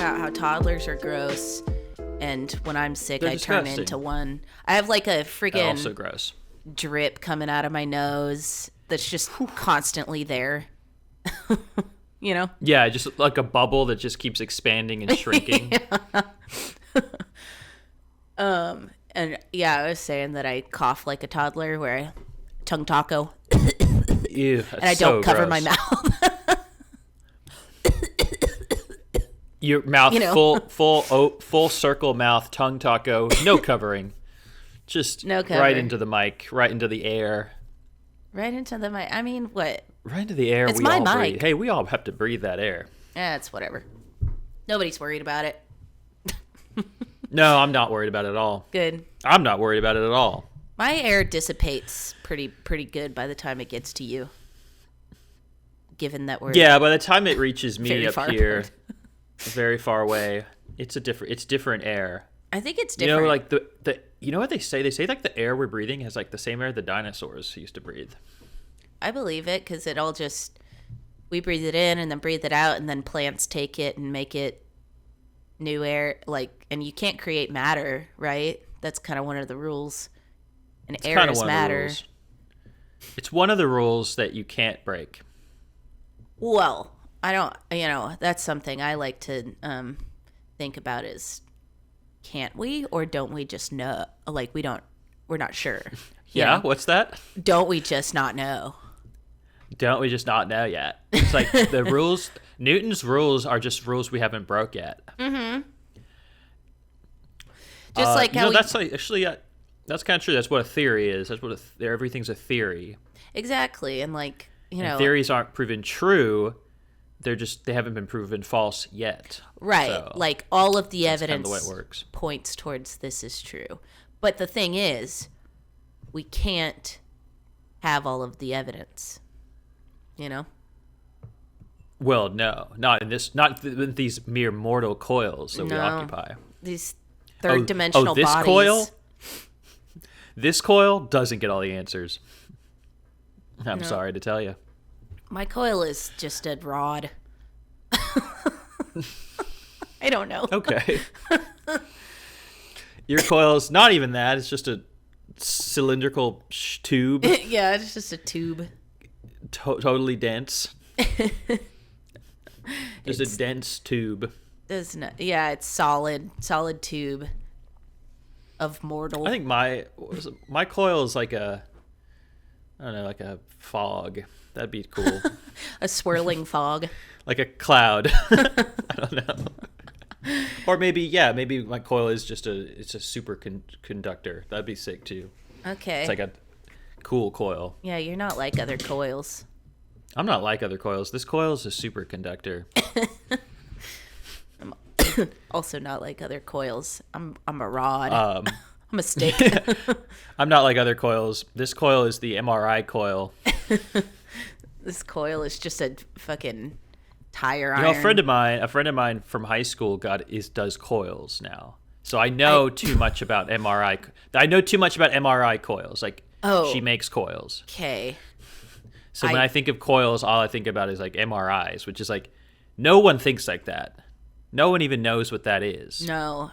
about how toddlers are gross, and when I'm sick, They're I turn disgusting. into one. I have like a They're freaking also gross. drip coming out of my nose that's just constantly there. You know? Yeah, just like a bubble that just keeps expanding and shrinking. And yeah, I was saying that I cough like a toddler, where I tongue taco, Ew, that's and I don't so cover gross. my mouth. Your mouth You know. full circle mouth, tongue taco, no covering. Just No cover. right into the mic, right into the air. Right into the mic. I mean, what? Right into the air It's we my all mic. breathe. Hey, we all have to breathe that air. It's whatever. Nobody's worried about it. No, I'm not worried about it at all. Good. I'm not worried about it at all. My air dissipates pretty good by the time it gets to you. Given that we're Yeah, by the time it reaches me very up far here, apart. very far away, it's different air. I think it's You different. know, like the you know what they say? They say like the air we're breathing has like the same air the dinosaurs used to breathe. I believe it, because it all just, we breathe it in and then breathe it out, and then plants take it and make it new air. Like, and you can't create matter, right? That's kind of one of the rules. And It's air kind of is one of the matter. rules. It's one of the rules that you can't break. Well, I don't, that's something I like to think about is, can't we or don't we just know? Like, we're not sure. You Yeah, know? what's that? Don't we just not know? Don't we just not know yet? It's like the rules, Newton's rules are just rules we haven't broke yet. Just like how that's like, actually, that's kind of true. That's what a theory is. That's what everything's a theory. exactly. And like, And theories aren't proven true. They haven't been proven false yet. right. So, Like all of the that's kind of evidence the way it works. points towards this is true. But the thing is, we can't have all of the evidence, Well, no, not with these mere mortal coils that we No. occupy. These third dimensional this bodies. coil? This coil doesn't get all the answers. I'm sorry to tell you. My coil is just a rod. I don't know. Okay. Your coil's not even that. It's just a cylindrical tube, Yeah, it's just a tube. totally dense. Just a dense tube. Yeah, it's solid tube of mortal. I think my coil is like I don't know, like a fog. That'd be cool. A swirling fog. Like a cloud. I don't know. Or maybe my coil is just it's a superconductor. That'd be sick too. Okay. It's like a cool coil. Yeah, you're not like other coils. I'm not like other coils. This coil is a superconductor. Also not like other coils. I'm a rod. I'm a stick. I'm not like other coils. This coil is the MRI coil. This coil is just a fucking tire You know, iron. a friend of mine from high school does coils now. So I know too much about MRI. I know too much about MRI coils. Like, she makes coils. Okay. So when I think of coils, all I think about is like MRIs, which is like, no one thinks like that. No one even knows what that is. No,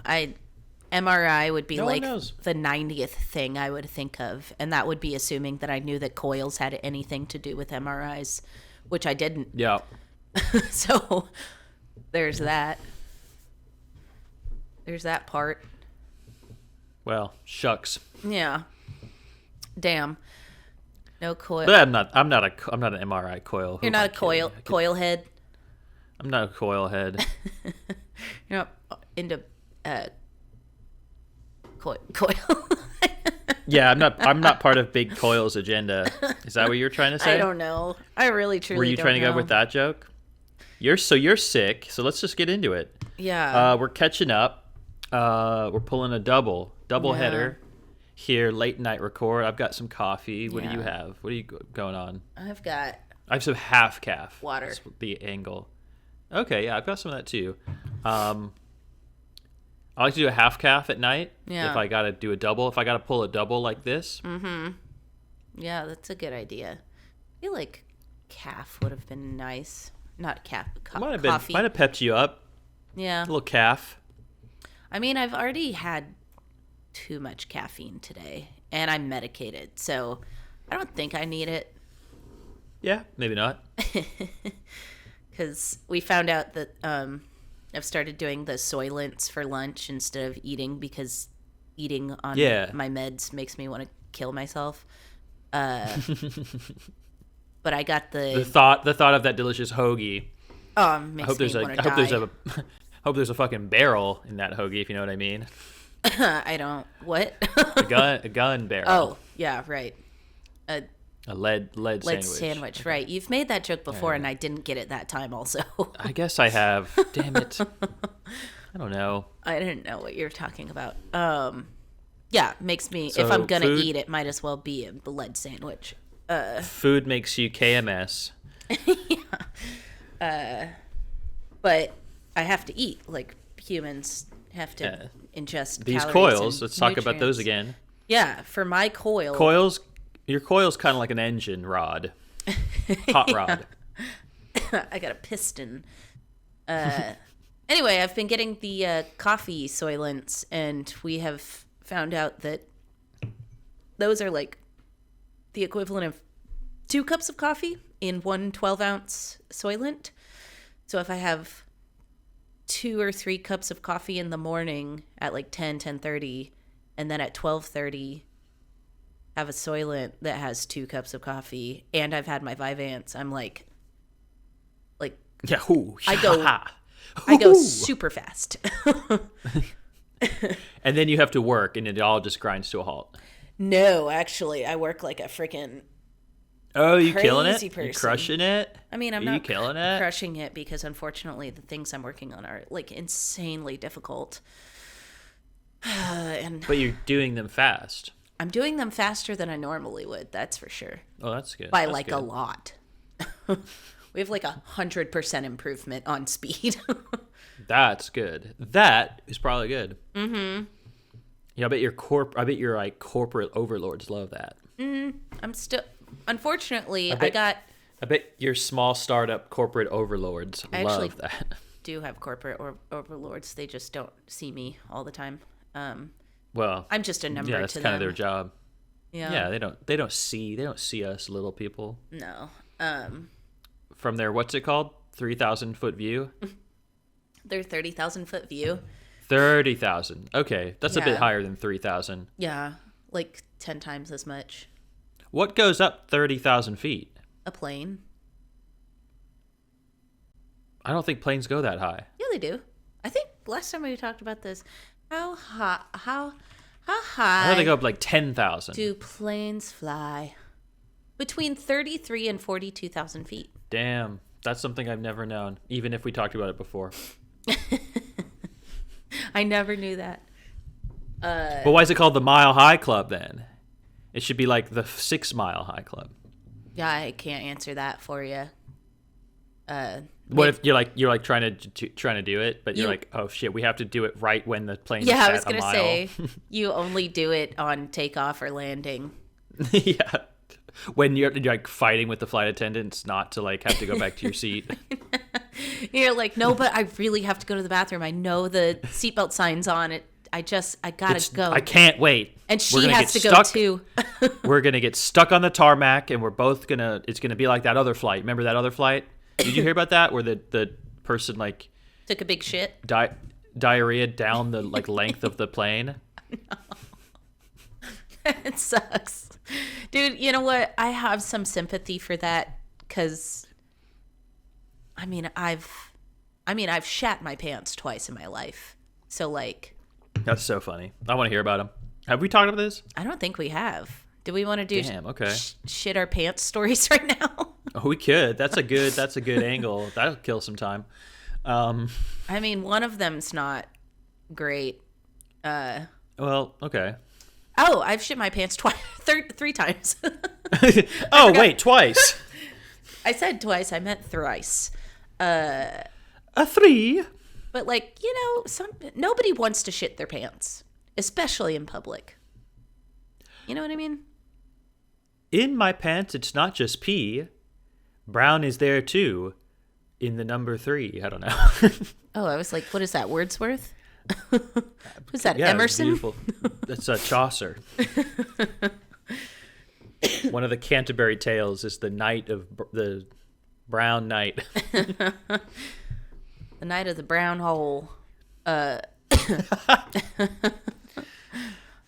MRI would be No one like knows. the 90th thing I would think of, and that would be assuming that I knew that coils had anything to do with MRIs, which I didn't. Yeah. So there's that. There's that part. Well, shucks. Yeah. Damn. No coil. But I'm not an MRI coil. Who You're am I not a kidding? coil head. I'm not a coil head. You're not into coil. Yeah, I'm not part of Big Coil's agenda. Is that what you're trying to say? I don't know. I really truly Were you don't trying to know. go with that joke? You're sick, so let's just get into it. Yeah. We're catching up. We're pulling a double header here, late night record. I've got some coffee. What do you have? What are you going on? I have some half calf. water. That's the angle. Okay, yeah, I've got some of that too. I like to do a half calf at night. Yeah. If I got to do a double, if I got to pull a double like this. Yeah, that's a good idea. I feel like calf would have been nice. Not calf, Might have coffee. pepped you up. Yeah. A little calf. I mean, I've already had too much caffeine today, and I'm medicated, so I don't think I need it. Yeah, maybe not. Because we found out that I've started doing the Soylents for lunch instead of eating, because eating on my meds makes me want to kill myself. But I got the thought of that delicious hoagie. Makes me want to die. Hope there's a fucking barrel in that hoagie, if you know what I mean. I don't. What? a gun barrel. Oh, yeah, right. A lead sandwich. Right. You've made that joke before, and I didn't get it that time also. I guess I have. Damn it. I don't know. I didn't know what you were talking about. Yeah, makes me, So if I'm going to food- eat, it might as well be a lead sandwich. Food makes you KMS. But I have to eat, like humans have to ingest These calories coils, and let's talk about those nutrients. again. Yeah, for my Your coil's kind of like an engine rod. Hot rod. I got a piston. Anyway, I've been getting the coffee Soylents, and we have found out that those are like the equivalent of 2 cups of coffee in one 12-ounce Soylent. So if I have 2 or 3 cups of coffee in the morning at like 10:30, and then at 12:30 have a Soylent that has 2 cups of coffee, and I've had my Vyvanse, I'm like Yeah. I go super fast. And then you have to work, and it all just grinds to a halt. No, actually, I work like a freaking Oh, you killing it? crazy person. You crushing it? I mean, I'm Are you not killing it? crushing it, because unfortunately the things I'm working on are like insanely difficult. But you're doing them fast. I'm doing them faster than I normally would, that's for sure. Oh, that's good. By That's like good. a lot. We have like 100% improvement on speed. That's good. That is probably good. Mm-hmm. Yeah, I bet your like corporate overlords love that. I'm still, unfortunately, I bet your small startup corporate overlords actually love that. do have corporate overlords. They just don't see me all the time. Well, I'm just a number yeah, that's to kind them. of their job. Yeah. Yeah, they don't see us little people No. from their, what's it called? 3,000-foot view. Their 30,000-foot view. 30,000. Okay, that's a bit Yeah. higher than 3,000. Yeah, like 10 times as much. What goes up 30,000 feet? A plane. I don't think planes go that high. Yeah, they do. I think last time we talked about this. How high I know they go up like 10,000. do planes fly? Between 33 and 42,000 feet. Damn, that's something I've never known, even if we talked about it before. I never knew that. But why is it called the Mile High Club then? It should be like the 6 Mile High Club. Yeah, I can't answer that for you. What if you're like trying to do it, but you're like, oh shit, we have to do it right when the plane. Yeah, is I was at a gonna mile. say you only do it on takeoff or landing. Yeah, when you're like fighting with the flight attendants not to like have to go back to your seat. You're like, no, but I really have to go to the bathroom. I know the seatbelt sign's on it. I gotta go. I can't wait. And We're she gonna has get to stuck. go too. We're gonna get stuck on the tarmac, and it's gonna be like that other flight. Remember that other flight? Did you hear about that? Where the person like Took a big shit. diarrhea down the like length of the plane. It sucks. Dude, you know what? I have some sympathy for that, because I've shat my pants twice in my life. So like, That's so funny. I want to hear about them. Have we talked about this? I don't think we have. Do we want to do Damn, okay. shit our pants stories right now? Oh, we could. That's a good angle. That'll kill some time. I mean, one of them's not great. Well, okay. Oh, I've shit my pants twice, 3 times. Oh, wait, twice. I said twice. I meant thrice. A 3. But like, nobody wants to shit their pants, especially in public. You know what I mean? In my pants, it's not just pee. Brown is there too. in the number 3. I don't know. Oh, I was like, what is that, Wordsworth? Who's that, Yeah, Emerson? beautiful. That's Chaucer. One of the Canterbury Tales is the Brown Knight. The Knight of the Brown Hole. I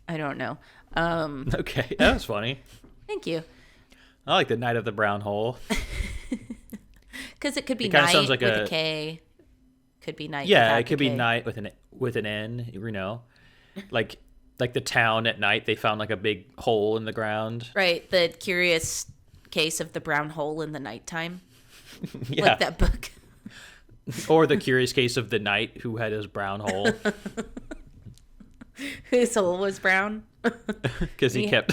don't know. Okay, that was funny. Thank you. I like the Knight of the Brown Hole. Because it could be It kinda night sounds like with a a- K. Could be night. Yeah, without it could the be K. night with an N. You know, like the town at night. They found like a big hole in the ground. Right. The curious case of the brown hole in the nighttime. Yeah, Like that book. or the curious case of the knight who had his brown hole His hole was brown. because he kept.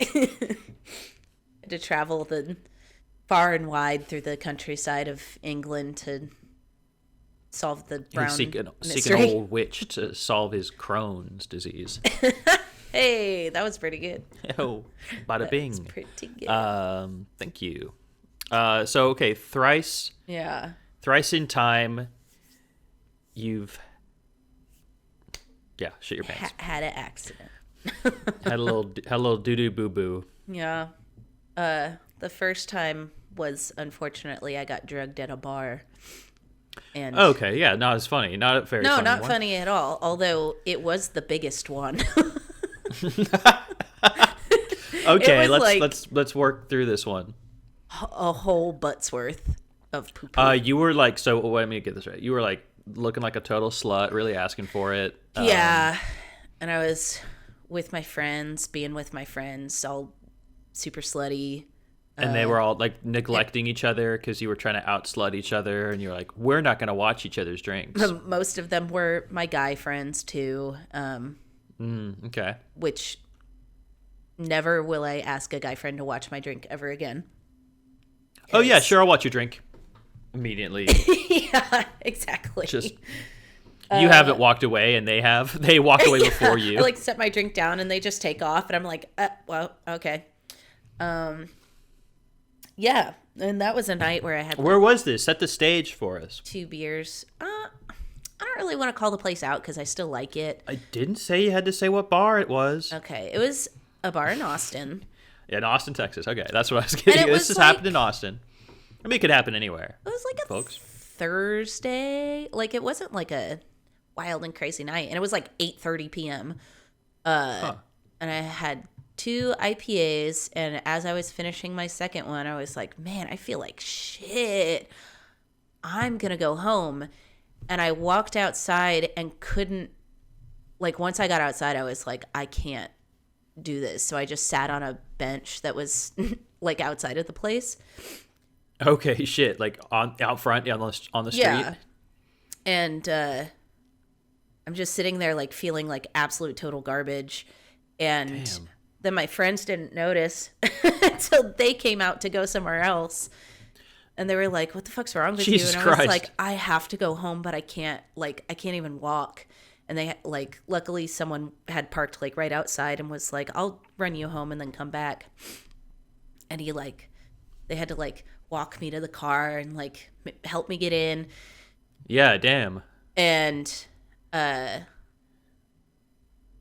Had to travel the far and wide through the countryside of England to solve the brown seek an mystery. old witch to solve his Crohn's disease. Hey, that was pretty good. Oh, bada bing. That's pretty good. Thank you. So okay, thrice Yeah. in time, you've shit your pants. Had an accident. Had a little doo doo boo boo. Yeah. The first time was, unfortunately, I got drugged at a bar. And Okay, yeah, not as funny, not very. no, funny not one. funny at all. Although it was the biggest one. Okay, It was like- let's work through this one. A whole butt's worth of poo. You were like, so let me get this right. You were like looking like a total slut, really asking for it. Yeah. And I was with my friends, being with my friends, all super slutty. And they were all like neglecting each other because you were trying to out-slut each other, and you're like, we're not going to watch each other's drinks. Most of them were my guy friends too. Okay. Which never will I ask a guy friend to watch my drink ever again. Oh yeah, sure, I'll watch your drink. Immediately. Yeah, exactly. Just you haven't walked away, and they have. They walked away before you. I like set my drink down and they just take off, and I'm like, well, okay. Yeah, and that was a night where I had Where was this? Set the stage for us. 2 beers. I don't really want to call the place out because I still like it. I didn't say you had to say what bar it was. Okay, it was a bar in Austin. Yeah, in Austin, Texas. Okay, that's what I was getting. And it This was has like- happened in Austin. I mean, it could happen anywhere. It was like a Folks. Thursday. Like, it wasn't like a wild and crazy night. And it was like 8:30 p.m. And I had 2 IPAs. And as I was finishing my second one, I was like, man, I feel like shit. I'm going to go home. And I walked outside and couldn't, like, once I got outside, I was like, I can't do this. So I just sat on a bench that was like outside of the place. Okay, shit. Like out front on the street. Yeah. And I'm just sitting there like feeling like absolute total garbage. And Damn. then my friends didn't notice until they came out to go somewhere else. And they were like, what the fuck's wrong with Jesus you? And I was Christ. like, I have to go home, but I can't even walk. And they like, luckily someone had parked like right outside and was like, I'll run you home and then come back. And they had to like walk me to the car and like help me get in. Yeah, damn. And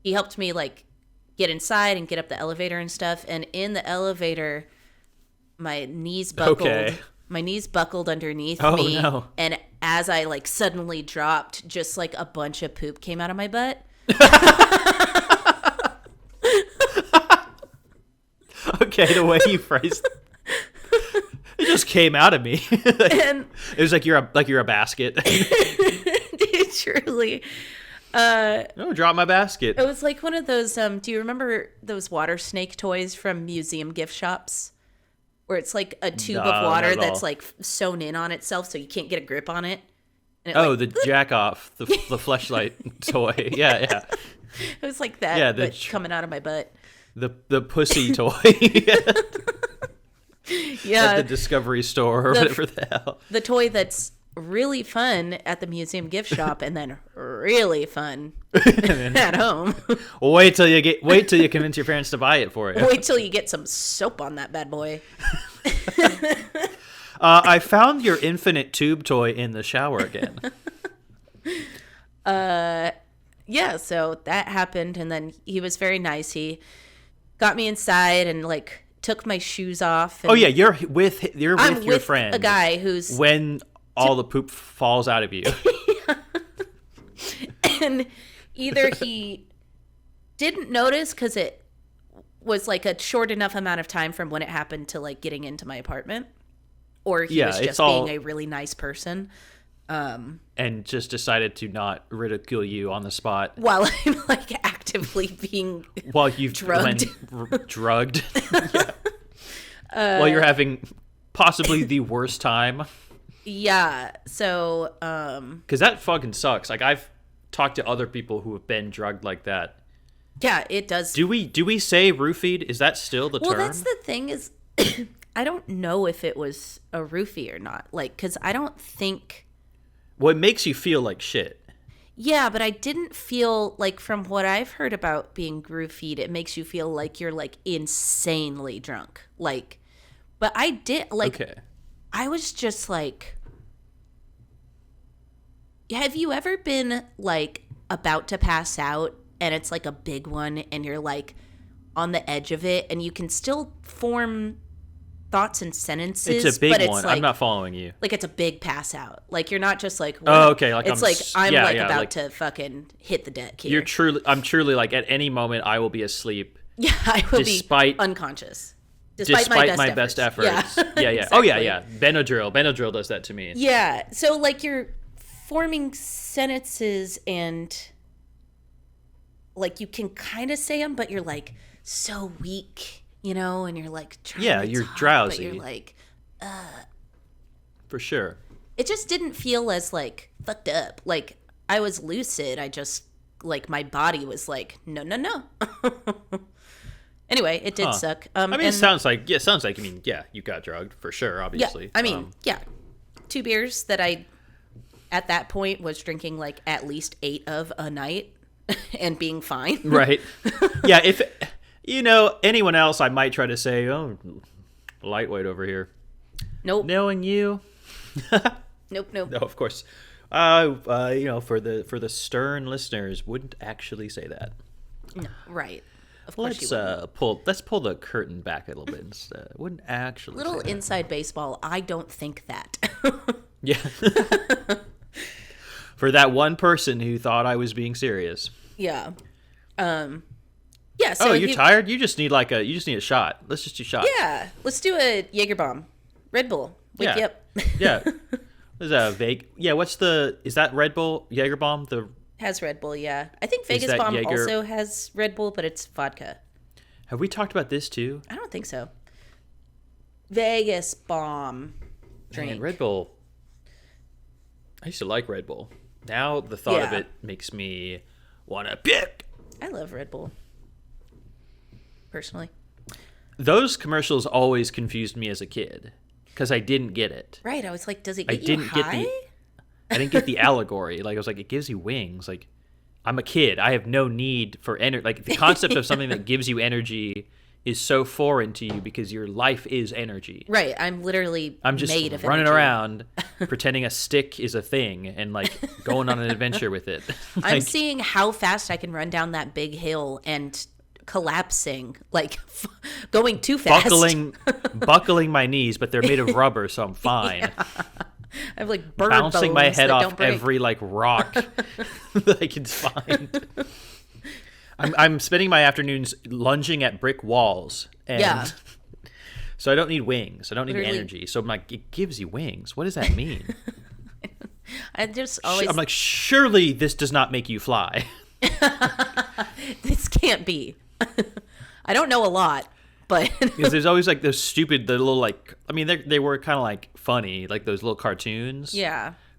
he helped me like get inside and get up the elevator and stuff. And in the elevator, my knees buckled. Okay. My knees buckled underneath Oh, me. no. And as I like suddenly dropped, just like a bunch of poop came out of my butt. Okay, the way you phrased it just came out of me. And It was like you're a basket. truly, Oh, drop my basket. it was like one of those. Do you remember those water snake toys from museum gift shops? Where it's like a tube No, of not water at all. that's like sewn in on itself so you can't get a grip on it. And it, Oh, like, the jack off, the fleshlight toy. Yeah, yeah. it was like that, Yeah, but coming out of my butt. The pussy toy Yeah, at the Discovery Store or whatever the hell. the toy that's really fun at the museum gift shop and then really fun at home. Wait till you convince your parents to buy it for you. Wait till you get some soap on that bad boy. I found your infinite tube toy in the shower again. Yeah, so that happened, and then he was very nice. He got me inside and like took my shoes off. And you're with your friend, a guy who's when all the poop falls out of you. And either he didn't notice because it was like a short enough amount of time from when it happened to like getting into my apartment, or he was just being a really nice person. And just decided to not ridicule you on the spot while I'm like actively being drugged. Drugged. Yeah. While you're having possibly the worst time. Yeah. So, because that fucking sucks. Like, I've talked to other people who have been drugged like that. Yeah, it does. Do we say roofied? Is that still the term? Well, that's the thing is, I don't know if it was a roofie or not. Like, because I don't think. Well, it makes you feel like shit. Yeah, but I didn't feel like, from what I've heard about being roofied, it makes you feel like you're like insanely drunk. Like, but I did like. Okay. I was just like, have you ever been like about to pass out and it's like a big one and you're like on the edge of it and you can still form thoughts and sentences? It's a big but one. It's like, I'm not following you. Like it's a big pass out. Like you're not just like, oh, okay. Like it's I'm about to fucking hit the deck here. I'm truly like at any moment I will be asleep. Yeah, I will be unconscious. Despite my best efforts. Yeah. Yeah. Exactly. Oh yeah. Benadryl does that to me. Yeah. So like you're forming sentences and like you can kind of say them, but you're like so weak, you know, and you're like trying to you're talk, drowsy. But you're like, for sure. It just didn't feel as like fucked up. Like I was lucid. I just like my body was like no. Anyway, it did suck. I mean, it sounds like you got drugged for sure, obviously. Yeah, I mean, 2 beers that I, at that point, was drinking like at least 8 of a night and being fine. Right. Yeah, if, anyone else, I might try to say, oh, lightweight over here. Nope. Knowing you. Nope. No, of course. For the stern listeners, wouldn't actually say that. No, right. Of course let's pull the curtain back a little bit instead. Wouldn't actually little inside baseball. I don't think that. Yeah. For that one person who thought I was being serious. Yeah. Yeah. So you're tired? You just need a shot. Let's just do shots. Yeah. Let's do a Jaeger bomb. Red Bull. Wake you up. Yeah. There's a vague. Yeah. Is that Red Bull Jaeger bomb? Has Red Bull, yeah. I think Vegas Bomb also has Red Bull, but it's vodka. Have we talked about this too? I don't think so. Vegas Bomb drink. Man, Red Bull. I used to like Red Bull. Now the thought of it makes me want to pick. I love Red Bull. Personally. Those commercials always confused me as a kid because I didn't get it. Right. I was like, does it get you high? I didn't get the allegory. Like, I was like, it gives you wings. Like, I'm a kid. I have no need for energy. Like, the concept of something that gives you energy is so foreign to you because your life is energy. Right. I'm just made of running energy. around pretending a stick is a thing and, like, going on an adventure with it. I'm seeing how fast I can run down that big hill and collapsing, like going too fast. Buckling my knees, but they're made of rubber, so I'm fine. Yeah. I have like bird bouncing my head off break. every like rock that I can find. I'm spending my afternoons lunging at brick walls, and so I don't need wings. I don't need energy. So I'm like, it gives you wings. What does that mean? I'm like, surely this does not make you fly. This can't be. I don't know a lot. But because there's always like those stupid little like, I mean they were kind of like funny, like those little cartoons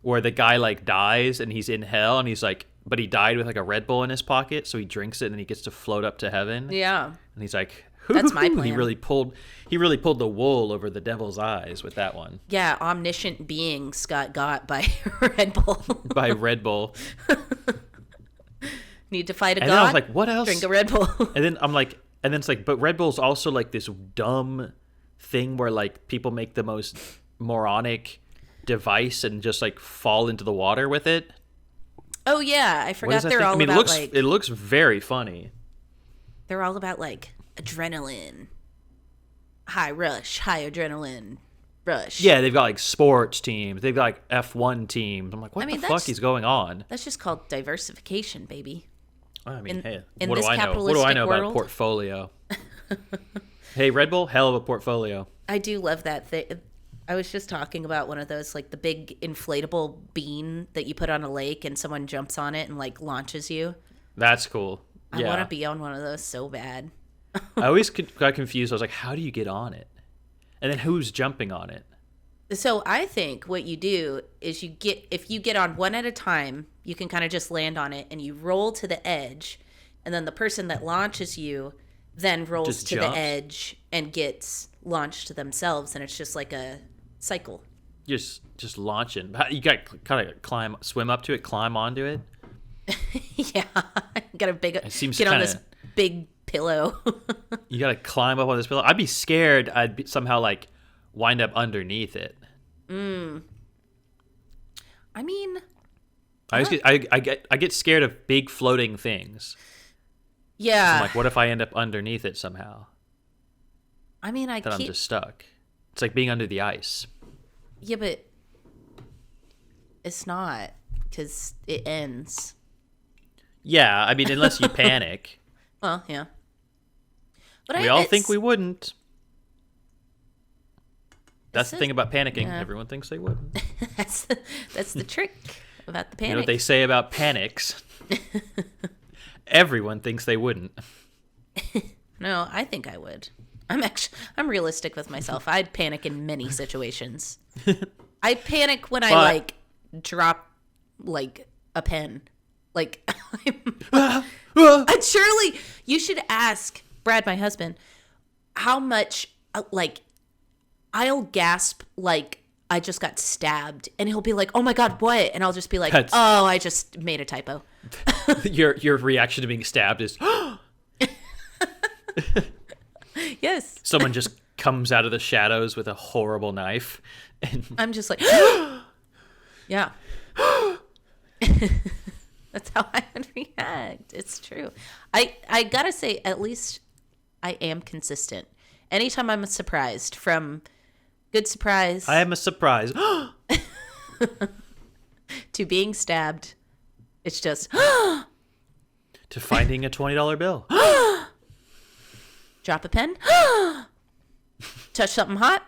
where the guy like dies and he's in hell and he's like, but he died with like a Red Bull in his pocket, so he drinks it and he gets to float up to heaven. And he's like, that's my plan. He really pulled the wool over the devil's eyes with that one. Yeah, omniscient beings got by Red Bull. By Red Bull. Need to fight a god. And then I was like, what else? Drink a Red Bull. And then I'm like, and then it's like, but Red Bull's also like this dumb thing where like people make the most moronic device and just like fall into the water with it. Oh yeah, I forgot they're all about like. It looks very funny. They're all about like adrenaline, high rush, high adrenaline rush. Yeah, they've got like sports teams. They've got like F1 teams. I'm like, what the fuck is going on? That's just called diversification, baby. I mean, hey, in what this do I know? What do I know about a portfolio? Hey, Red Bull, hell of a portfolio. I do love that thing. I was just talking about one of those, like the big inflatable bean that you put on a lake and someone jumps on it and like launches you. That's cool. I want to be on one of those so bad. I always got confused. I was like, how do you get on it? And then who's jumping on it? So I think what you do is if you get on one at a time, you can kind of just land on it and you roll to the edge. And then the person that launches you then rolls to the edge and gets launched to themselves. And it's just like a cycle. Just launching. You got to kind of swim up to it, climb onto it. Yeah. Got a big, get on this big pillow. You got to climb up on this pillow. I'd be scared I'd somehow like wind up underneath it. I mean, I get scared of big floating things. Yeah. So I'm like, what if I end up underneath it somehow? I mean, I'm just stuck. It's like being under the ice. Yeah, but it's not, because it ends. Yeah, I mean, unless you panic. Well, yeah. But we all think we wouldn't. That's the thing about panicking. Yeah. Everyone thinks they wouldn't. That's the trick about the panic. You know what they say about panics? Everyone thinks they wouldn't. No, I think I would. I'm realistic with myself. I'd panic in many situations. I panic when I like drop like a pen. Like Shirley, you should ask Brad, my husband, how much like I'll gasp like I just got stabbed, and he'll be like, "Oh my God, what?" And I'll just be like, "Oh, I just made a typo." Your reaction to being stabbed is, yes. Someone just comes out of the shadows with a horrible knife, and I'm just like, yeah. That's how I would react. It's true. I gotta say, at least I am consistent. Anytime I'm surprised, from good surprise, I am a surprise, to being stabbed, it's just to finding a $20 bill. Drop a pen. Touch something hot.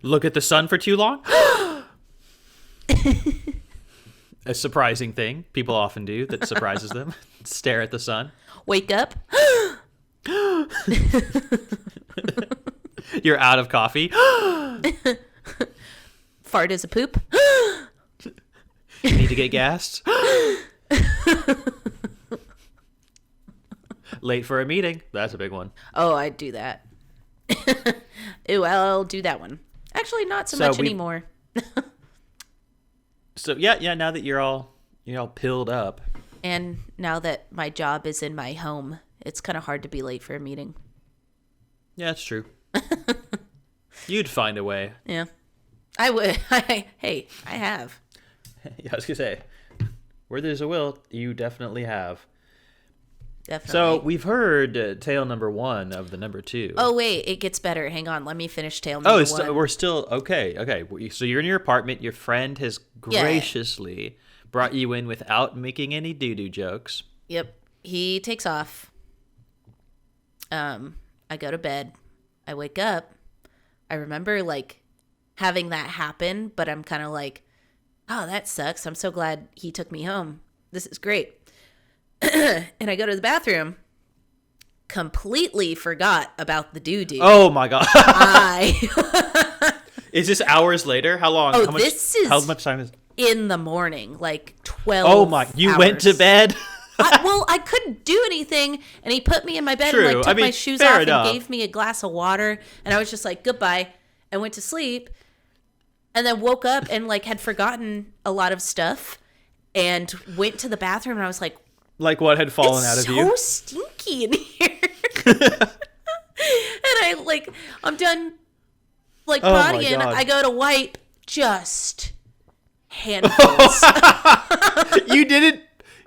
Look at the sun for too long. A surprising thing people often do that surprises them. Stare at the sun. Wake up. You're out of coffee. Fart is a poop. You need to get gassed. Late for a meeting. That's a big one. Oh, I'd do that. Ew, I'll do that one. Actually, not so much anymore. So yeah. Now that you're all pilled up, and now that my job is in my home, it's kind of hard to be late for a meeting. Yeah, that's true. You'd find a way. Yeah, I would. Hey, I have. Yeah, I was gonna say, where there's a will, you definitely have. Definitely. So we've heard tale number 1 of the number 2. Oh wait, it gets better. Hang on, let me finish tale number 1. We're still okay. So you're in your apartment. Your friend has graciously brought you in without making any doo-doo jokes. Yep, he takes off. I go to bed. I wake up. I remember like having that happen, but I'm kind of like, oh, that sucks. I'm so glad he took me home. This is great. And I go to the bathroom. Completely forgot about the doo-doo. Oh my God. Is this hours later? How long? Oh, how much time is in the morning? Like 12 Oh my, you hours. Went to bed? I couldn't do anything, and he put me in my bed and like took my shoes off and gave me a glass of water, and I was just like, goodbye, and went to sleep, and then woke up and like had forgotten a lot of stuff and went to the bathroom, and I was like what had fallen out of you? It's so stinky in here. And I'm done like Oh my pottying, God. I go to wipe, just handfuls.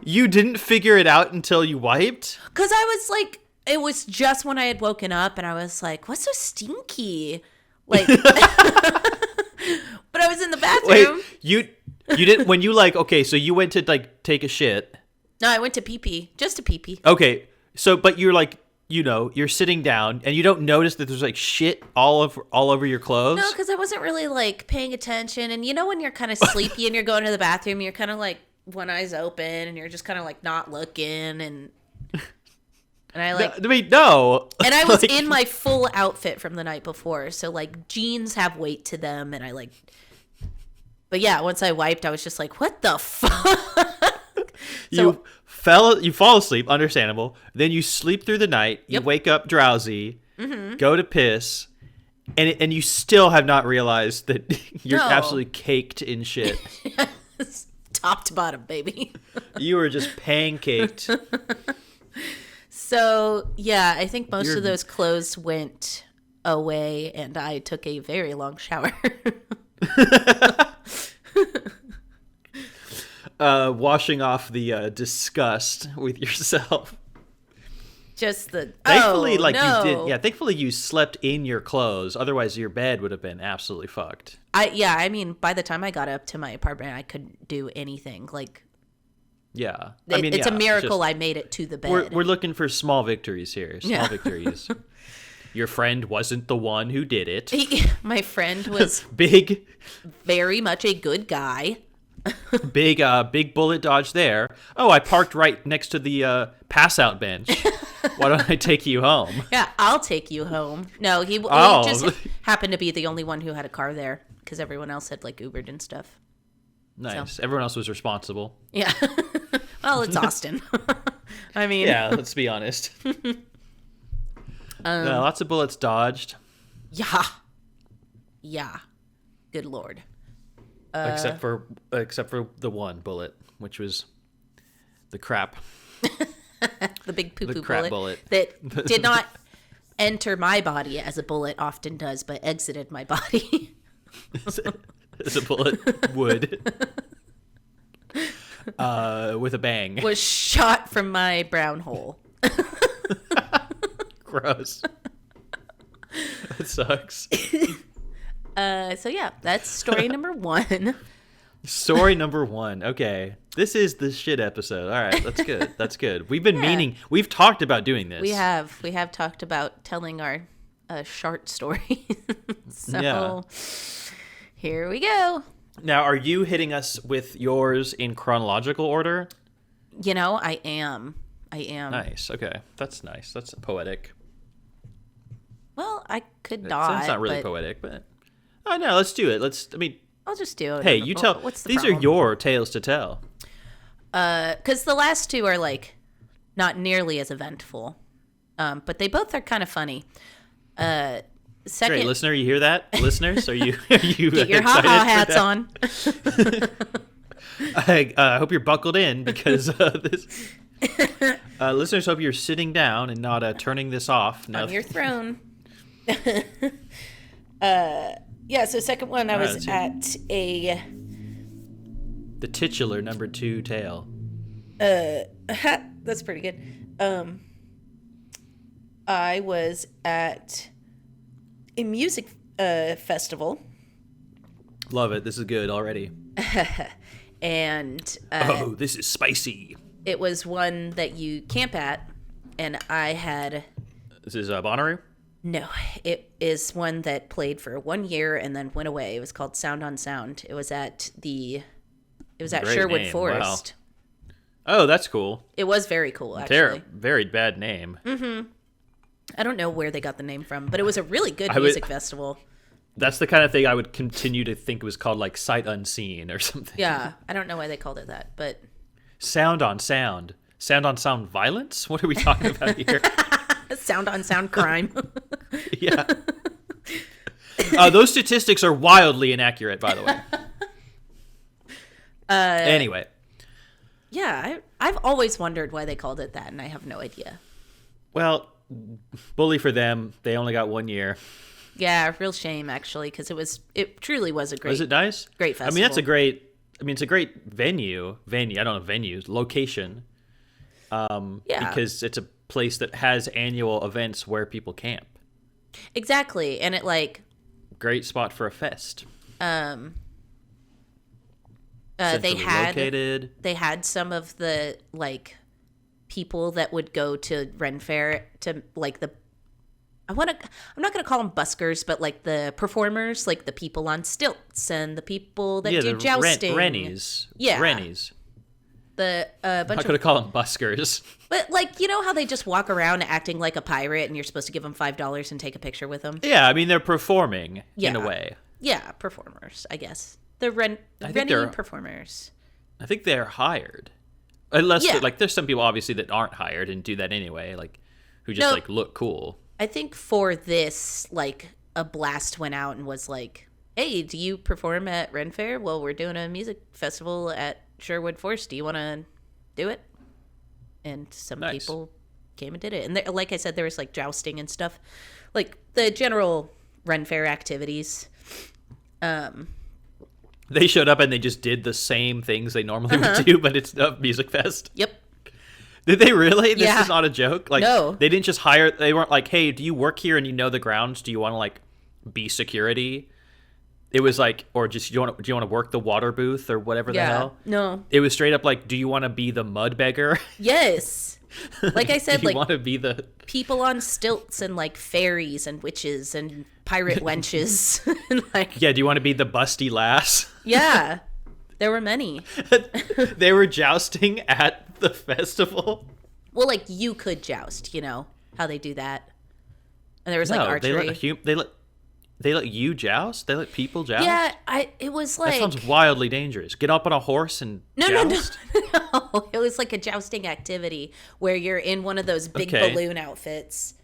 You didn't figure it out until you wiped? Because I was like, it was just when I had woken up, and I was like, what's so stinky? Like, but I was in the bathroom. Wait, you didn't, when you like, okay, so you went to like take a shit. No, I went to pee-pee, just to pee-pee. Okay, so, but you're like, you're sitting down and you don't notice that there's like shit all over your clothes? No, because I wasn't really like paying attention. And when you're kind of sleepy and you're going to the bathroom, you're kind of like one eye's open and you're just kind of like not looking. And I like, no. And I was in my full outfit from the night before. So like jeans have weight to them. And I like, but yeah, once I wiped, I was just like, what the fuck? You fall asleep, understandable. Then you sleep through the night. You wake up drowsy, go to piss, and you still have not realized that you're absolutely caked in shit. Yes. Top to bottom, baby. You were just pancaked. So, yeah, I think most of those clothes went away, and I took a very long shower. Washing off the disgust with yourself. Just the thankfully, thankfully you slept in your clothes. Otherwise, your bed would have been absolutely fucked. I mean, by the time I got up to my apartment, I couldn't do anything. Like, yeah, it's a miracle I made it to the bed. We're looking for small victories here. Small victories. Your friend wasn't the one who did it. My friend was very much a good guy. Big bullet dodge there. Oh, I parked right next to the pass out bench. Why don't I take you home? Yeah, I'll take you home. No, he just happened to be the only one who had a car there because everyone else had like Ubered and stuff. Nice. So. Everyone else was responsible. Yeah. Well, it's Austin. I mean. Yeah, let's be honest. Lots of bullets dodged. Yeah. Yeah. Good Lord. Except for the one bullet, which was the crap. The big poo-poo the crap bullet that did not enter my body as a bullet often does, but exited my body. As a bullet would. With a bang. Was shot from my brown hole. Gross. That sucks. So yeah, that's story number 1. Story number 1. Okay. This is the shit episode. All right, that's good. That's good. We've been we've talked about doing this. We have talked about telling our short story. So here we go. Now, are you hitting us with yours in chronological order? I am. Nice. Okay. That's nice. That's poetic. Well, I could not. It's not really poetic, but oh no, let's do it. I'll just do it. Hey, you tell. What's the these problem? are your tales to tell. Because the last two are like not nearly as eventful, but they both are kind of funny. Second, great, listener, you hear that? Listeners, are you get your ha-ha hats on? I hope you're buckled in because this. Listeners, hope you're sitting down and not turning this off on your throne. Yeah, so second one, I was at the titular number 2 tale. That's pretty good. I was at a music festival. Love it. This is good already. And this is spicy. It was one that you camp at, and I had. This is Bonnaroo? No, it is one that played for 1 year and then went away. It was called Sound on Sound. It was at Sherwood name. Forest. Wow. Oh, that's cool. It was very cool, actually. Very bad name. Mm-hmm. I don't know where they got the name from, but it was a really good music festival. That's the kind of thing I would continue to think was called like Sight Unseen or something. Yeah, I don't know why they called it that, but Sound on Sound. Sound on Sound violence? What are we talking about here? Sound on Sound crime. Yeah. Those statistics are wildly inaccurate, by the way. Anyway. Yeah, I've always wondered why they called it that, and I have no idea. Well, bully for them. They only got 1 year. But, you know. Yeah, I don't know why they called it that. But yeah, I have no idea. Well, I could not. They only got 1 year. But, you know. Hey, I hope you're buckled in because this is Yeah, real shame actually, because it truly was a great. Was it nice? Great festival. I mean, it's a great venue. I don't know, venues, location. Because it's a place that has annual events where people camp. Exactly, and it like. Great spot for a fest. They located. some of the like people that would go to Ren Fair to like I'm not gonna call them buskers, but like the performers, like the people on stilts and the people that do jousting. Rennies. Yeah. Rennies. I'm not gonna call them buskers. But like, you know how they just walk around acting like a pirate and you're supposed to give them $5 and take a picture with them? Yeah, I mean they're performing in a way. Yeah, performers, I guess. The Rennie performers. I think they're hired. Unless like there's some people obviously that aren't hired and do that anyway, like who just like look cool. I think for this, like a blast went out and was like, "Hey, do you perform at Ren Fair? Well, we're doing a music festival at Sherwood Forest. Do you want to do it?" And some people came and did it. And there, like I said, there was like jousting and stuff, like the general Ren Fair activities. They showed up and they just did the same things they normally would do, but it's a music fest. Yep. Did they really? This is not a joke. Like, no. They didn't just hire. They weren't like, "Hey, do you work here and you know the grounds? Do you want to like be security?" It was like, or just do you want to work the water booth or whatever the hell? No. It was straight up like, "Do you want to be the mud beggar?" Yes. Like I said, do you like want to be the people on stilts and like fairies and witches and pirate wenches and like. Yeah. Do you want to be the busty lass? Yeah. There were many. They were jousting at the festival. Well, like you could joust, you know how they do that. And there was like archery. They let you joust? They let people joust? Yeah, it was like... That sounds wildly dangerous. Get up on a horse and joust? No. It was like a jousting activity where you're in one of those big balloon outfits.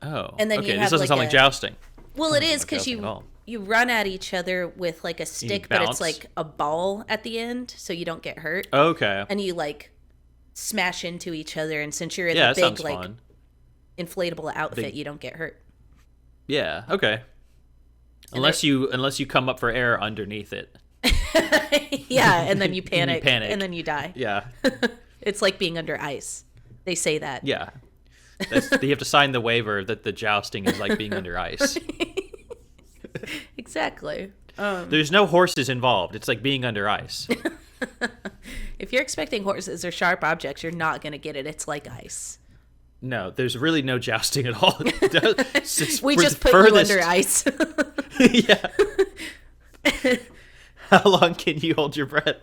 Oh, and then this doesn't sound like jousting. Well, it is because you run at each other with like a stick, but it's like a ball at the end, so you don't get hurt. Okay. And you like smash into each other, and since you're in the big like fun. Inflatable outfit, you don't get hurt. Yeah. Okay. Unless you come up for air underneath it. Yeah, and then you panic, and then you die. Yeah. It's like being under ice. They say that. Yeah. You have to sign the waiver that the jousting is like being under ice. Exactly. There's no horses involved. It's like being under ice. If you're expecting horses or sharp objects, you're not going to get it. It's like ice. No, there's really no jousting at all. We just put you under ice. Yeah. How long can you hold your breath?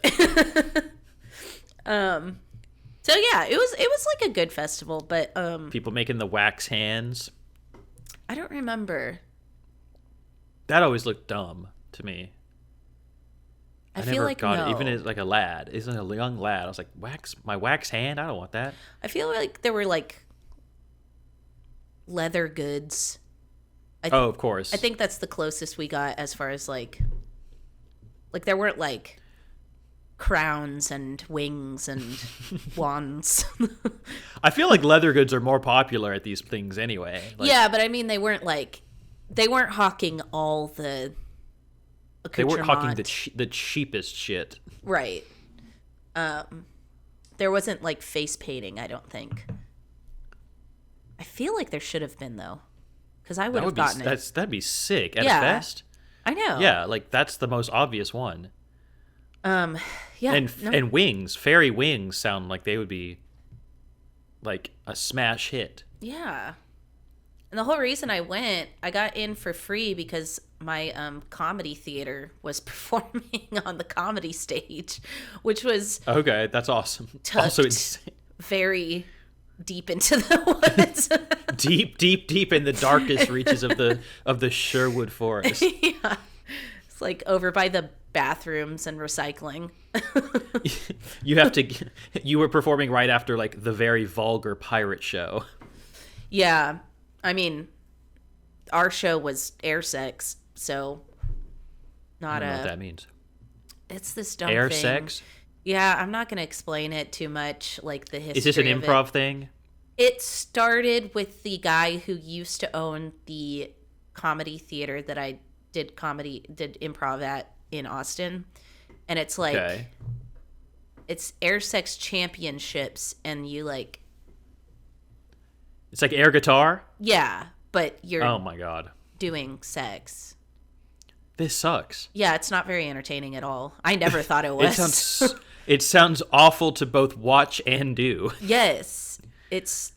So yeah, it was like a good festival, but people making the wax hands. I don't remember. That always looked dumb to me. I feel like no. Even as like a lad, as a young lad, I was like, my wax hand? I don't want that. I feel like there were like leather goods. Of course. I think that's the closest we got as far as like there weren't like crowns and wings and wands. I feel like leather goods are more popular at these things anyway. Yeah, but I mean they weren't hawking all the accoutrement. They weren't hawking the cheapest shit. Right. There wasn't like face painting, I don't think. I feel like there should have been though, because I would have gotten it. That'd be sick at a fest. I know. Yeah, like that's the most obvious one. Yeah. And wings, fairy wings sound like they would be like a smash hit. Yeah. And the whole reason I went, I got in for free because my comedy theater was performing on the comedy stage, which was okay. That's awesome. Also insane. Very deep into the woods. deep in the darkest reaches of the Sherwood Forest. Yeah, it's like over by the bathrooms and recycling. You were performing right after like the very vulgar pirate show. Yeah, I mean, our show was air sex, so not I don't know what that means. It's this dumb air thing. sex. Yeah, I'm not going to explain it too much, like the history. Is this an improv thing? It started with the guy who used to own the comedy theater that I did improv at in Austin. And it's like, okay. It's air sex championships, and you like... It's like air guitar? Yeah, but you're... Oh my God. ...doing sex. This sucks. Yeah, it's not very entertaining at all. I never thought it was. It sounds awful to both watch and do. Yes. It's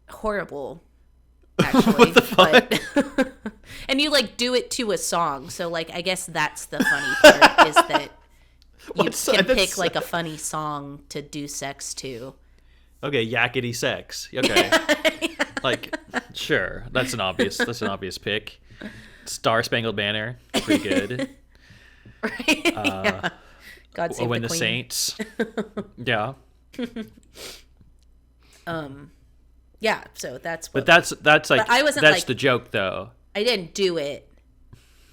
horrible, actually. What the fuck? But and you like do it to a song, so like I guess that's the funny part is that you can pick like a funny song to do sex to. Okay, yakety sex. Okay. Yeah. Like, sure. That's an obvious pick. Star Spangled Banner. Pretty good. Right. Yeah. God Save the Queen. Saints. Yeah. Yeah, so that's what... But that's like... I wasn't that's like, the joke, though. I didn't do it.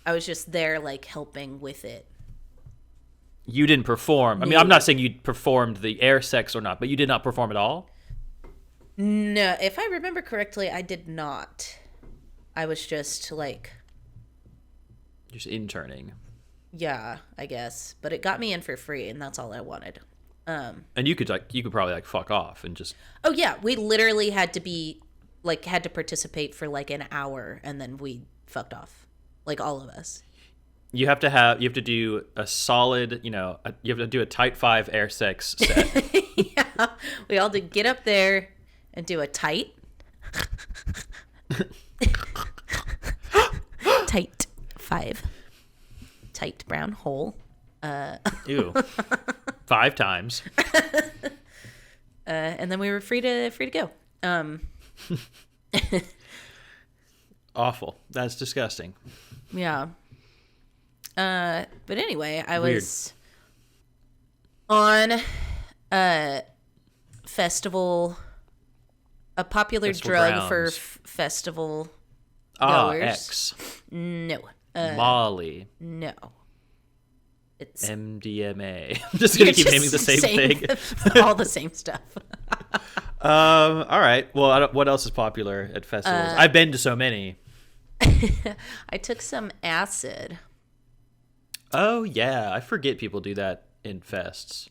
I was just there, like, helping with it. You didn't perform. I mean, I'm not saying you performed the air sex or not, but you did not perform at all? No, if I remember correctly, I did not. I was just, like... Just interning. Yeah, I guess. But it got me in for free, and that's all I wanted. And you could probably like fuck off and just... Oh yeah, we literally had to participate for like an hour, and then we fucked off, like all of us. You have to do a solid, you have to do a tight 5 air sex set. Yeah, we all did get up there and do a tight 5 tight brown hole. Ew. 5 times. And then we were free to go. Awful. That's disgusting. Yeah. But anyway, I was on a festival, a popular drug grounds. For festival goers. X. No. Molly. No. It's MDMA. I'm just going to keep naming the same thing. All the same stuff. All right. Well, what else is popular at festivals? I've been to so many. I took some acid. Oh, yeah. I forget people do that in fests.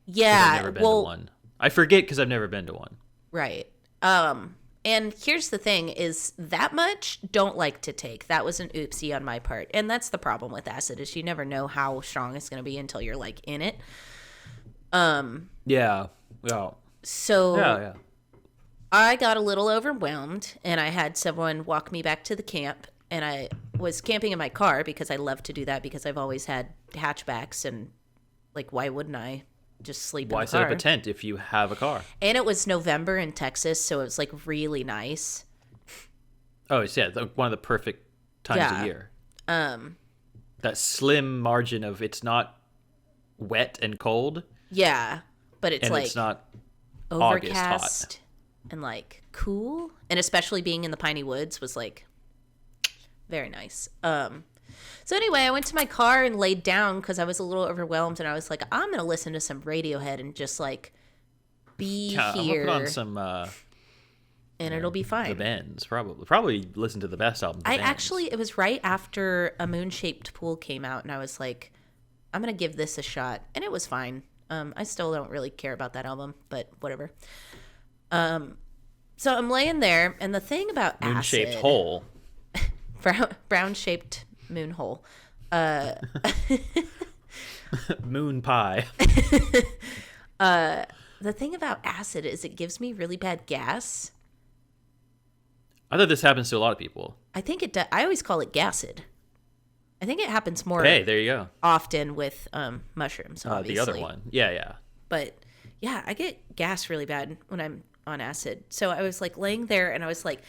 Yeah. I've never been to one. I forget because I've never been to one. Right. And here's the thing is that much don't like to take. That was an oopsie on my part. And that's the problem with acid is you never know how strong it's going to be until you're like in it. Yeah. Well. So yeah. I got a little overwhelmed and I had someone walk me back to the camp, and I was camping in my car because I love to do that because I've always had hatchbacks, and like, why wouldn't I? Just sleep in the car. Why set up a tent if you have a car? And it was November in Texas, so it was like really nice. Oh, it's one of the perfect times of year. That slim margin of it's not wet and cold. Yeah, but it's like it's not overcast hot. And like cool, and especially being in the piney woods was like very nice. So anyway, I went to my car and laid down because I was a little overwhelmed, and I was like, I'm going to listen to some Radiohead and just like be here. I'm going to put on some... and it'll be fine. The Bends, probably listen to the best album. It was right after A Moon-Shaped Pool came out, and I was like, I'm going to give this a shot. And it was fine. I still don't really care about that album, but whatever. So I'm laying there, and the thing about Moon-Shaped acid... Hole. Brown-shaped moon hole. Moon pie. The thing about acid is it gives me really bad gas. I thought this happens to a lot of people. I think it does. I always call it gassed. I think it happens more there you go. Often with mushrooms, obviously. The other one. Yeah. But yeah, I get gas really bad when I'm on acid. So I was like laying there and I was like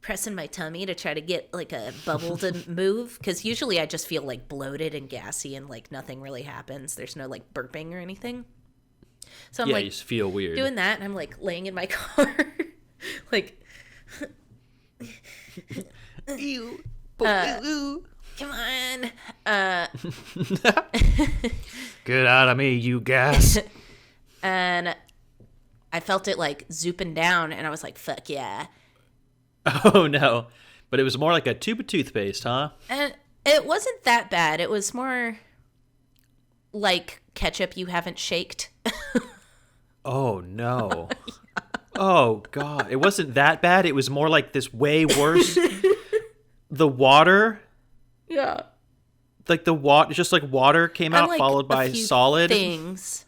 pressing my tummy to try to get like a bubble to move, because usually I just feel like bloated and gassy and like nothing really happens. There's no like burping or anything. So I'm like, you just feel weird doing that, and I'm like laying in my car like ew, come on, get out of me, you gas. And I felt it like zooping down, and I was like, fuck yeah. Oh, no. But it was more like a tube of toothpaste, huh? And it wasn't that bad. It was more like ketchup you haven't shaked. Oh, no. Yeah. Oh, God. It wasn't that bad. It was more like this way worse. The water. Yeah. Like the water, just like water came out like followed by solid. Things.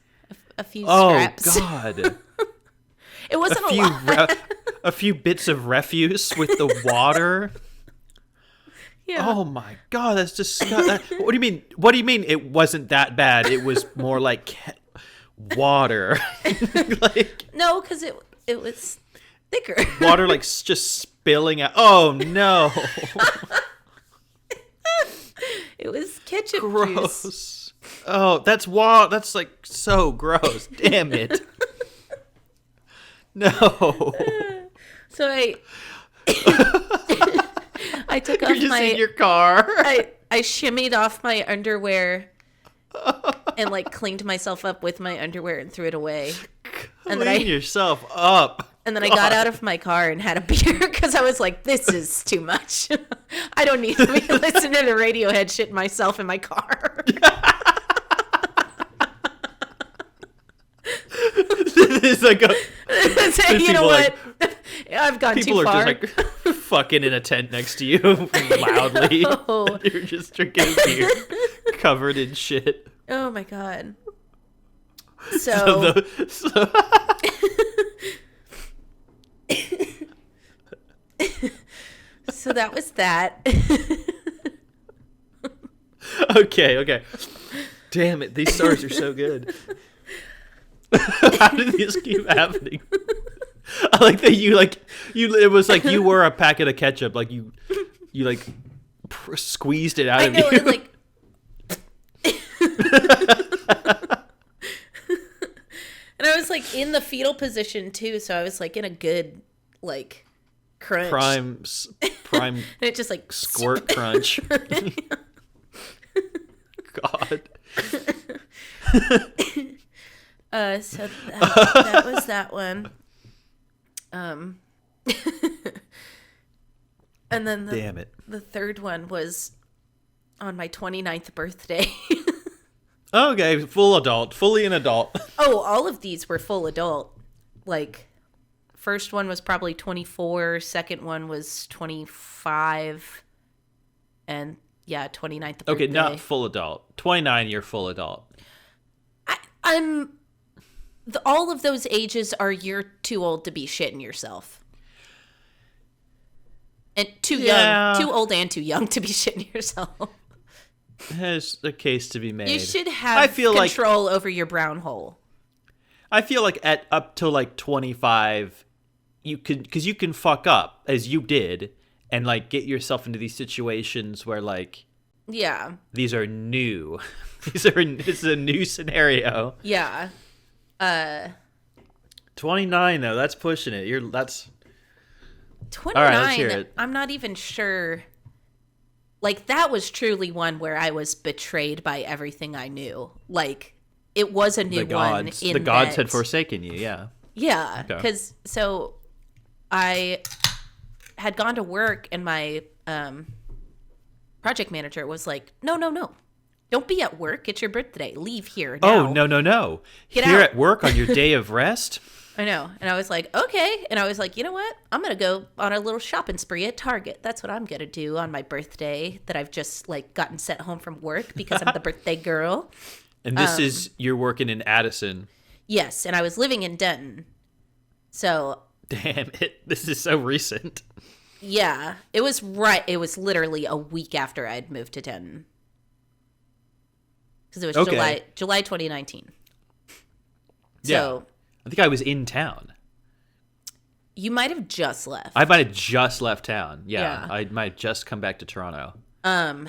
A few scraps. Oh, God. It wasn't a lot. A few bits of refuse with the water. Yeah. Oh my God, that's disgusting. What do you mean? What do you mean it wasn't that bad? It was more like water. Like, no, because it was thicker. Water like just spilling out. Oh no. It was ketchup gross. juice. Oh, that's like so gross. Damn it. No. So I took off You're just in your car. I shimmied off my underwear and like cleaned myself up with my underwear and threw it away. And Clean yourself up. And then I got out of my car and had a beer because I was like, this is too much. I don't need to be listening to Radiohead shit myself in my car. It's like you know what? Like, I've gone too far. People are just like fucking in a tent next to you loudly. You're just drinking beer covered in shit. Oh my God. So so that was that. Okay. Damn it, these stories are so good. How did these keep happening? I like that you it was like you were a packet of ketchup, like you like squeezed it out of you. And like and I was like in the fetal position too, so I was like in a good like crunch. Prime and it just like squirt crunch. God. So that was that one. And then damn it. The third one was on my 29th birthday. Okay, fully an adult. Oh, all of these were full adult. Like, first one was probably 24, second one was 25, and yeah, 29th birthday. Okay, not full adult. 29, you're full adult. All of those ages are you're too old to be shitting yourself. And young, too old and too young to be shitting yourself. There's a case to be made. You should have control over your brown hole. I feel like at up to like 25, you can fuck up as you did and like get yourself into these situations where like, yeah, these are new. This is a new scenario. Yeah. 29 though, that's pushing it. That's 29. All right, let's hear it. I'm not even sure. Like, that was truly one where I was betrayed by everything I knew. Like, it was a new one. The gods had forsaken you, yeah. Yeah, because so I had gone to work and my project manager was like, no. Don't be at work. It's your birthday. Leave here now. Oh, no. Get here out. At work on your day of rest? I know. And I was like, okay. And I was like, you know what? I'm going to go on a little shopping spree at Target. That's what I'm going to do on my birthday that I've just like gotten sent home from work because I'm the birthday girl. And this is, you're working in Addison. Yes. And I was living in Denton. So. Damn it. This is so recent. Yeah. It was right. It was literally a week after I'd moved to Denton. Because it was July 2019. So, I think I was in town. You might have just left. I might have just left town. Yeah. I might have just come back to Toronto. So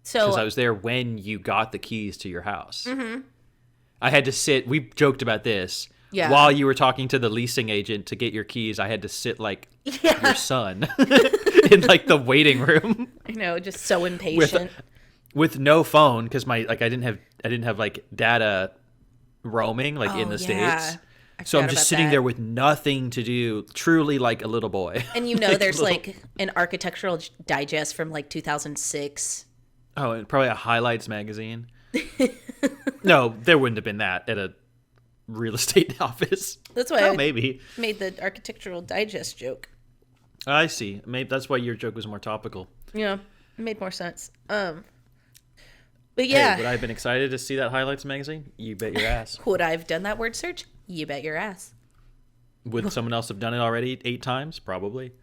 because I was there when you got the keys to your house. Mm-hmm. I had to sit. We joked about this. Yeah. While you were talking to the leasing agent to get your keys, I had to sit like your son in like the waiting room. I know, just so impatient. With no phone because I didn't have like data roaming like in the States. So I'm just sitting there with nothing to do, truly like a little boy. And there's like an architectural digest from like 2006. Oh, and probably a highlights magazine. No, there wouldn't have been that at a real estate office. That's why I maybe made the architectural digest joke. I see. Maybe that's why your joke was more topical. Yeah, it made more sense. But yeah. Hey, would I have been excited to see that highlights magazine? You bet your ass. Would I have done that word search? You bet your ass. Would someone else have done it already 8 times? Probably.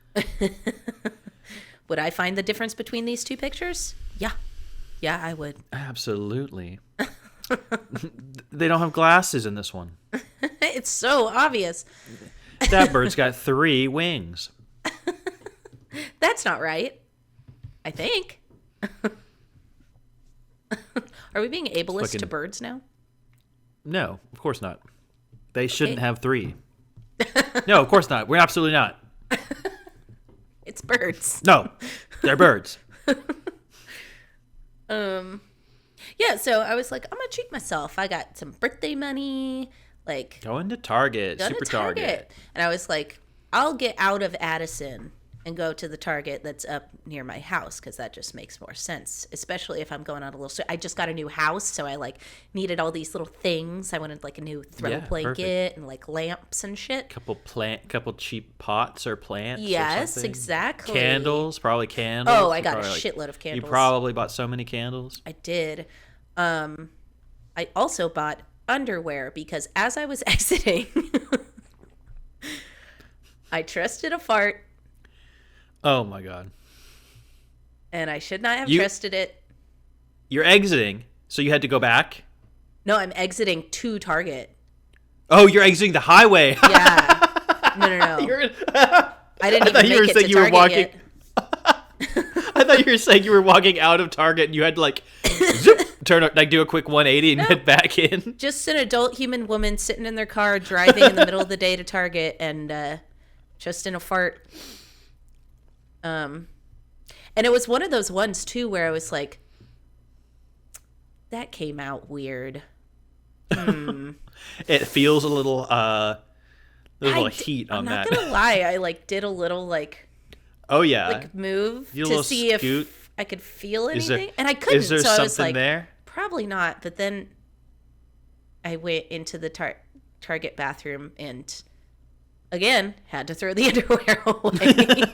Would I find the difference between these two pictures? Yeah. Yeah, I would. Absolutely. They don't have glasses in this one. It's so obvious. That bird's got 3 wings. That's not right. I think. Are we being ableist to birds now? No, of course not. They shouldn't have 3. No, of course not. We're absolutely not. It's birds. No, they're birds. Yeah, so I was like, I'm gonna treat myself. I got some birthday money, like going to Target, super Target. And I was like, I'll get out of Addison and go to the Target that's up near my house, because that just makes more sense, especially if I'm going on a little. I just got a new house, so I like needed all these little things. I wanted like a new throw blanket and like lamps and shit. Couple cheap pots or plants. Yes, or exactly. Candles, probably candles. Oh, I got a shitload of candles. You probably bought so many candles. I did. I also bought underwear because as I was exiting, I trusted a fart. Oh my God. And I should not have trusted it. You're exiting, so you had to go back? No, I'm exiting to Target. Oh, you're exiting the highway. Yeah. No. I didn't even make it to Target yet. I thought you were saying you were walking out of Target and you had to like zoop, do a quick 180 and head back in. Just an adult human woman sitting in their car driving in the middle of the day to Target and just in a fart. And it was one of those ones too where I was like, that came out weird. It feels a little heat on that. I'm not gonna lie, I like did a little like, oh yeah, like move to see if I could feel anything, and I couldn't. Is there so something I was like, there? Probably not. But then I went into the Target bathroom and again had to throw the underwear away.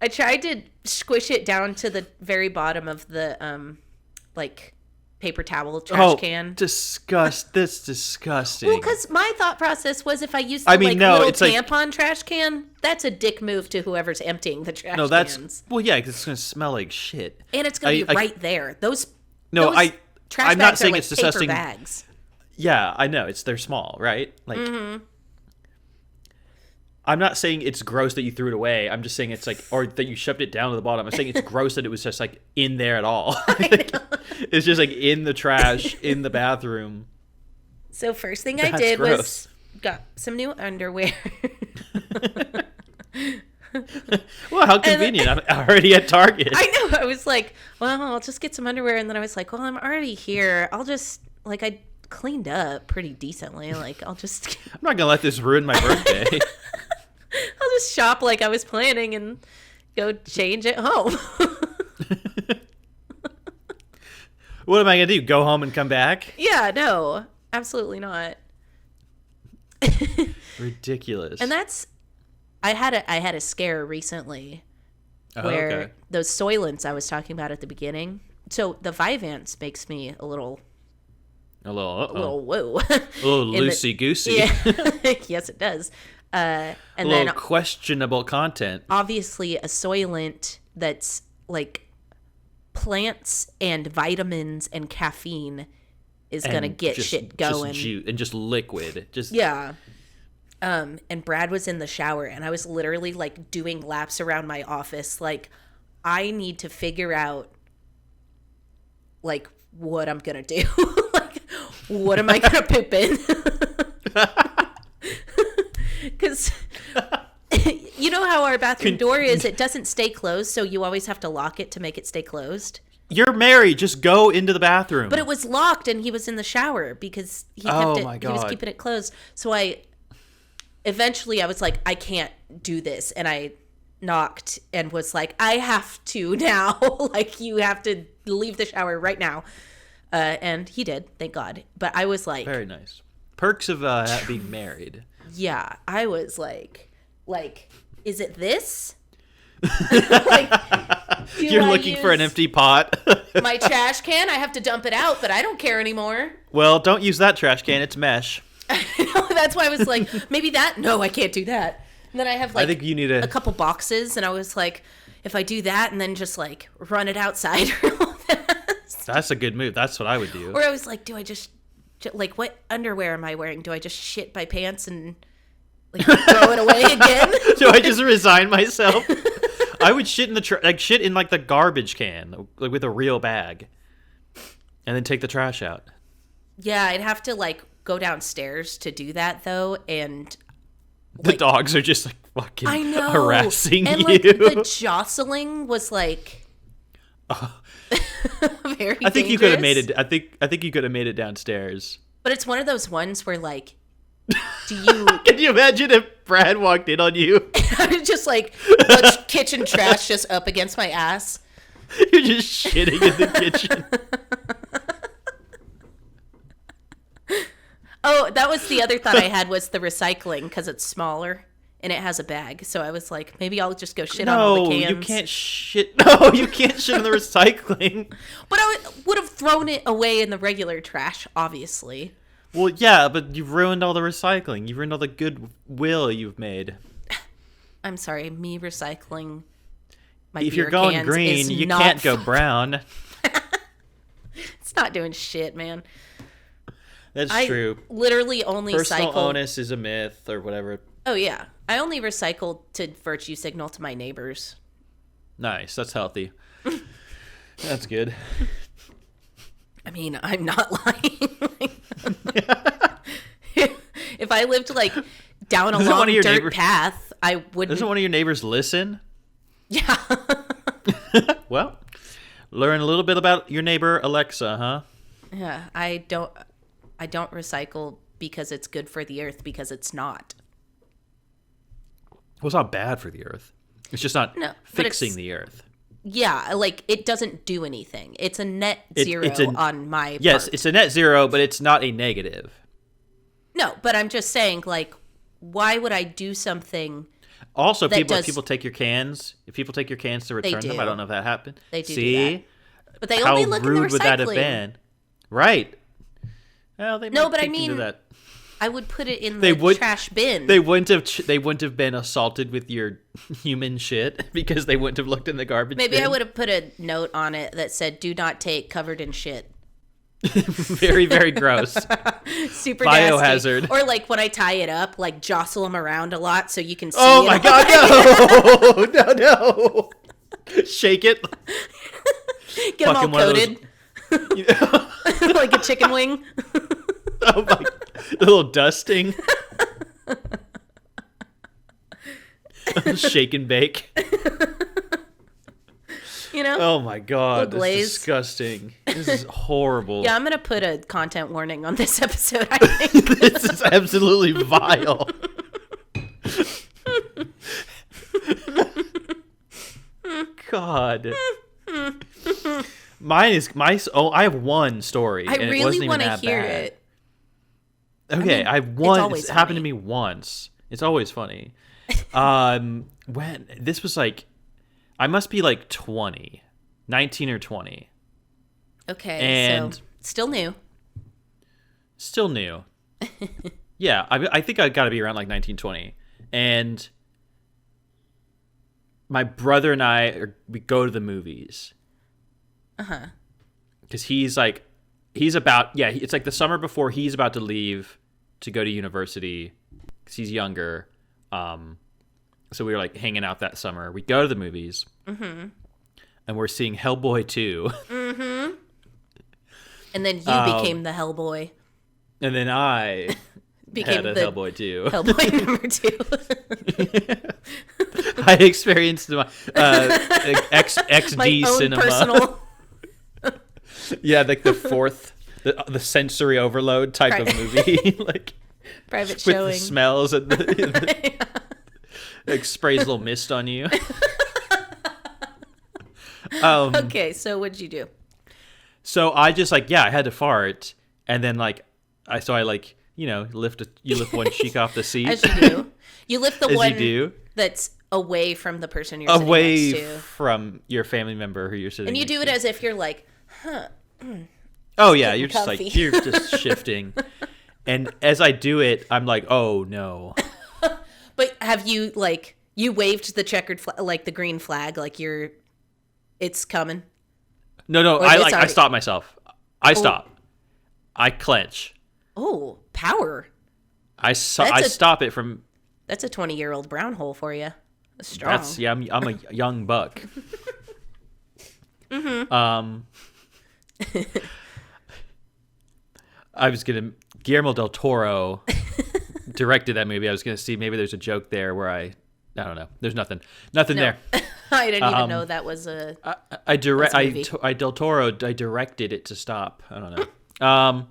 I tried to squish it down to the very bottom of the like paper towel trash can. That's disgusting. Well, because my thought process was if I use the little tampon trash can, that's a dick move to whoever's emptying the trash cans. Well, yeah, because it's going to smell like shit. And it's going to be right there. Those trash I'm bags not saying are it's like disgusting. Paper bags. Yeah, I know. They're small, right? Like, I'm not saying it's gross that you threw it away. I'm just saying it's like, or that you shoved it down to the bottom. I'm saying it's gross that it was just like in there at all. It's just like in the trash in the bathroom. So first thing I did was got some new underwear. Well, how convenient. I'm already at Target. I know. I was like, well, I'll just get some underwear. And then I was like, well, I'm already here. I'll just, like, I cleaned up pretty decently. Like, I'll just. I'm not going to let this ruin my birthday. I'll just shop like I was planning and go change at home. What am I going to do? Go home and come back? Yeah, no, absolutely not. Ridiculous. And that's, I had a scare recently where those Soylents I was talking about at the beginning. So the Vyvanse makes me a little whoa. A little loosey-goosey. Yeah. Yes, it does. And a little questionable content. Obviously, a Soylent that's like plants and vitamins and caffeine is going to get shit going. Just juice and just liquid. Yeah. And Brad was in the shower and I was literally like doing laps around my office. Like, I need to figure out like what I'm going to do. Like, what am I going to poop in? Because you know how our bathroom door is, it doesn't stay closed, so you always have to lock it to make it stay closed. You're married. Just go into the bathroom. But it was locked, and he was in the shower because he kept it. He was keeping it closed. So eventually I was like, I can't do this, and I knocked and was like, I have to now. Like, you have to leave the shower right now. And he did, thank God. But I was like, very nice. Perks of being married. Yeah, I was like, is it this? Like, you're looking for an empty pot. My trash can, I have to dump it out, but I don't care anymore. Well, don't use that trash can. It's mesh. That's why I was like, maybe that. No, I can't do that. And then I have like, I think you need a couple boxes, and I was like, if I do that and then just like run it outside real fast. That's a good move. That's what I would do. Or I was like, do I just like, what underwear am I wearing? Do I just shit my pants and like throw it away again? Do I just resign myself? I would shit in the shit in like the garbage can, like with a real bag, and then take the trash out. Yeah, I'd have to like go downstairs to do that though, and the dogs are just like fucking harassing and, you. Like, the jostling was like very. I think you could have made it. I think you could have made it downstairs. But it's one of those ones where like, do you? Can you imagine if Brad walked in on you? Just like kitchen trash just up against my ass. You're just shitting in the kitchen. Oh, that was the other thought I had, was the recycling, because it's smaller and it has a bag. So I was like, maybe I'll just go shit on all the cans. No, you can't shit. No, you can't shit in the recycling. But I would have thrown it away in the regular trash, obviously. Well, yeah, but you've ruined all the recycling. You've ruined all the goodwill you've made. I'm sorry, me recycling my if beer you're going cans green, you can't go brown. It's not doing shit, man. That's true. Literally only Personal onus is a myth or whatever. Oh, yeah. I only recycle to virtue signal to my neighbors. Nice. That's healthy. That's good. I mean, I'm not lying. If I lived like down a long dirt path, I wouldn't. Doesn't one of your neighbors listen? Yeah. Well, learn a little bit about your neighbor Alexa, huh? Yeah, I don't recycle because it's good for the earth, because it's not. Well, it's not bad for the earth. It's just not fixing the earth. Yeah, like, it doesn't do anything. It's a net zero on my part. Yes, it's a net zero, but it's not a negative. No, but I'm just saying, like, why would I do something? Also, people take your cans. If people take your cans to return them, I don't know if that happened. They do. See? That. But they only look in the recycling. How rude would that have been? Right. Well, they no, but I mean, I would put it in the trash bin. They wouldn't have been assaulted with your human shit because they wouldn't have looked in the garbage bin. Maybe I would have put a note on it that said, "Do not take covered in shit." Very, very gross. Super biohazard. Nasty. Or like when I tie it up, like jostle them around a lot so you can see. Oh my god, no, no! Shake it. Get them all coated. Like a chicken wing. Oh my! A little dusting. Shake and bake. You know? Oh my god, this is disgusting. This is horrible. Yeah, I'm gonna put a content warning on this episode, I think. This is absolutely vile. God. I have one story. I really want to hear it. Okay, I have one. It's happened to me once. It's always funny. When this was like, I must be like 19 or 20. Okay, and so still new. Still new. Yeah, I think I got to be around like 19, 20. And my brother and we go to the movies. Uh-huh. Because it's like the summer before he's about to leave to go to university because he's younger. So we were like hanging out that summer. We go to the movies. Mm-hmm. And we're seeing Hellboy 2. Mm-hmm. And then you became the Hellboy. And then I became the Hellboy 2. Hellboy number 2. I experienced my XD my own cinema. Personal Yeah, like the sensory overload type of movie, like private with showing. the smells and like sprays a little mist on you. Okay, so what'd you do? So I just like, I had to fart, and then like I like, you lift one cheek off the seat. As you do. You lift the As one you do. that's away from the person you're sitting Away next to. from your family member who you're sitting And you do it as if you're like, oh yeah, you're just comfy. like, you're just shifting. And as I do it, I'm like, oh no. But have you like, you waved the checkered like the green flag, like it's coming? No, Or I stop myself. I stop. I clench. Oh, power. I stop it from. That's a 20-year-old brown hole for you. That's strong. I'm a young buck. I was Guillermo del Toro directed that movie. I was gonna see maybe there's a joke there where I don't know. There's nothing there. I didn't even know that was a. I directed it to stop. I don't know.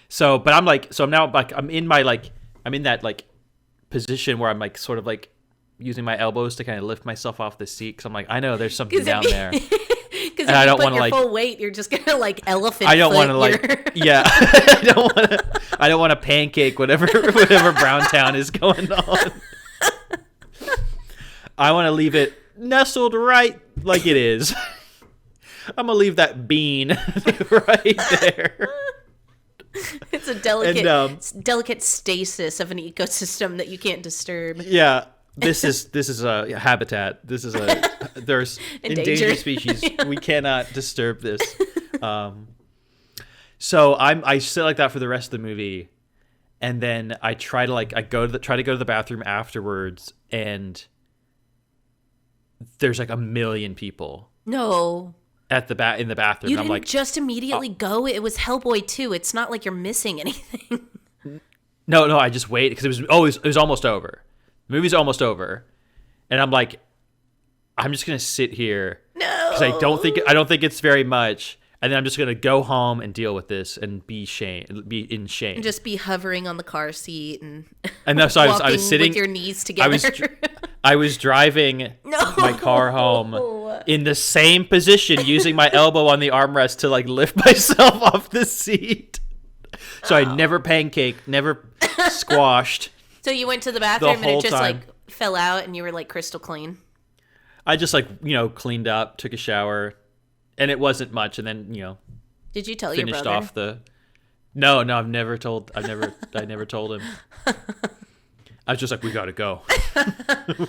So, but I'm like, so now like I'm in that like position where I'm like sort of like using my elbows to kind of lift myself off the seat because I'm like, I know there's something down there. Because if I don't want to like full weight, you're just gonna like elephant. I don't want to like, yeah. I don't want to pancake whatever Browntown is going on. I want to leave it nestled right like it is. I'm gonna leave that bean right there. It's a delicate stasis of an ecosystem that you can't disturb. Yeah. This is a habitat. There's endangered species. Yeah. We cannot disturb this. So I sit like that for the rest of the movie, and then I try to go to the bathroom afterwards, and there's like a million people. No. In the bathroom. You didn't just immediately go. It was Hellboy 2. It's not like you're missing anything. No. I just waited because it was almost over. The movie's almost over, and I'm like, I'm just gonna sit here because I don't think it's very much, and then I'm just gonna go home and deal with this and be in shame, and just be hovering on the car seat and so I was sitting with your knees together. I was driving my car home in the same position, using my elbow on the armrest to like lift myself off the seat. So I never pancaked, never squashed. So you went to the bathroom and it just like fell out and you were like crystal clean? I just like, cleaned up, took a shower, and it wasn't much. And then, did you tell your brother? Finished off the... No, I never told him. I was just like, we gotta go.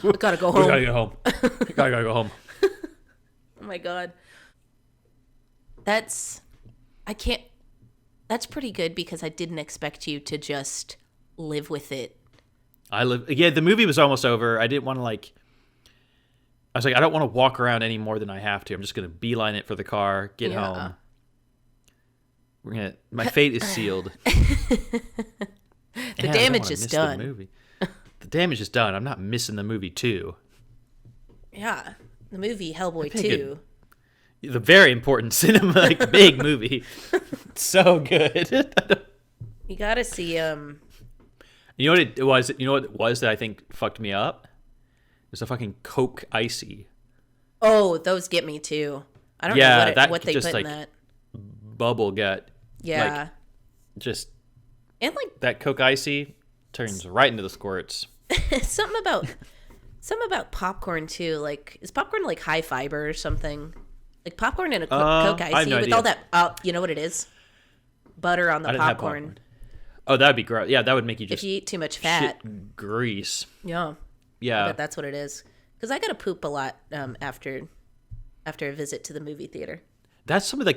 We gotta go home. We gotta get home. We gotta go home. Oh my God. That's pretty good because I didn't expect you to just live with it. The movie was almost over. I didn't want to I was like, I don't want to walk around any more than I have to. I'm just going to beeline it for the car, get home. My fate is sealed. The damage is done. The damage is done. I'm not missing the movie 2. Yeah. The movie Hellboy 2. The very important cinema, big movie. It's so good. You got to see You know what it was? You know what it was that I think fucked me up? It was a fucking Coke Icy. Oh, those get me too. I don't know what they put in that. Bubble gut. Yeah. And that Coke Icy turns right into the squirts. something about popcorn too. Like, is popcorn like high fiber or something? Like popcorn in a Coke Icy with all that. You know what it is? Butter on the popcorn. Oh, that'd be gross. Yeah, that would make you just... If you eat too much fat. Shit grease. Yeah. Yeah. But that's what it is. Because I got to poop a lot after a visit to the movie theater. That's some of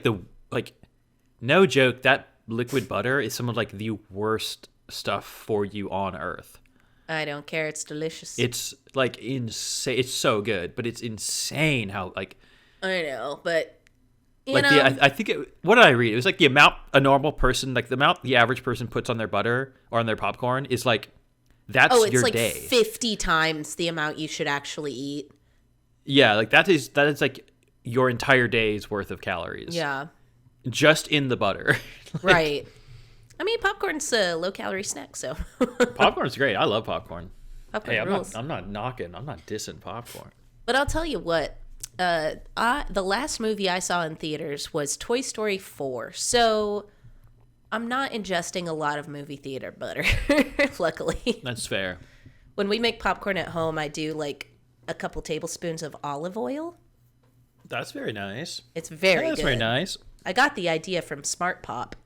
no joke, that liquid butter is some of the worst stuff for you on earth. I don't care. It's delicious. It's insane. It's so good, but it's insane how I know, but... I think what did I read? It was the amount a normal person, the amount the average person puts on their butter or on their popcorn is that's your day. 50 times the amount you should actually eat. Yeah, that is your entire day's worth of calories. Yeah. just in the butter. Right. I mean, popcorn's a low-calorie snack, so. Popcorn's great. I love popcorn. Popcorn rules. I'm not knocking. I'm not dissing popcorn. But I'll tell you what. The last movie I saw in theaters was Toy Story 4. So I'm not ingesting a lot of movie theater butter, luckily. That's fair. When we make popcorn at home, I do like a couple tablespoons of olive oil. That's very nice. It's very good. That's very nice. I got the idea from Smart Pop.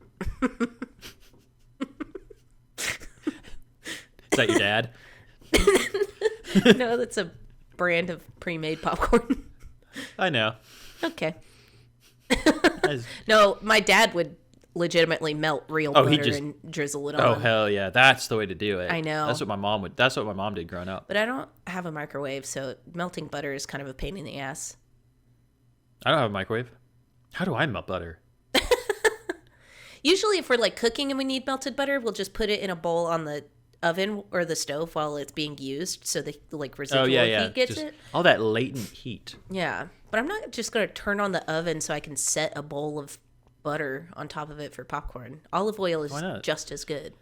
Is that your dad? No, that's a brand of pre-made popcorn. I know. Okay. No, my dad would legitimately melt real butter and drizzle it on. Oh, hell yeah. That's the way to do it. I know. That's what my mom did growing up. But I don't have a microwave, so melting butter is kind of a pain in the ass. I don't have a microwave. How do I melt butter? Usually if we're like cooking and we need melted butter, we'll just put it in a bowl on the oven or the stove while it's being used, so the like residual heat gets it. All that latent heat. Yeah, but I'm not just going to turn on the oven so I can set a bowl of butter on top of it for popcorn. Olive oil is just as good.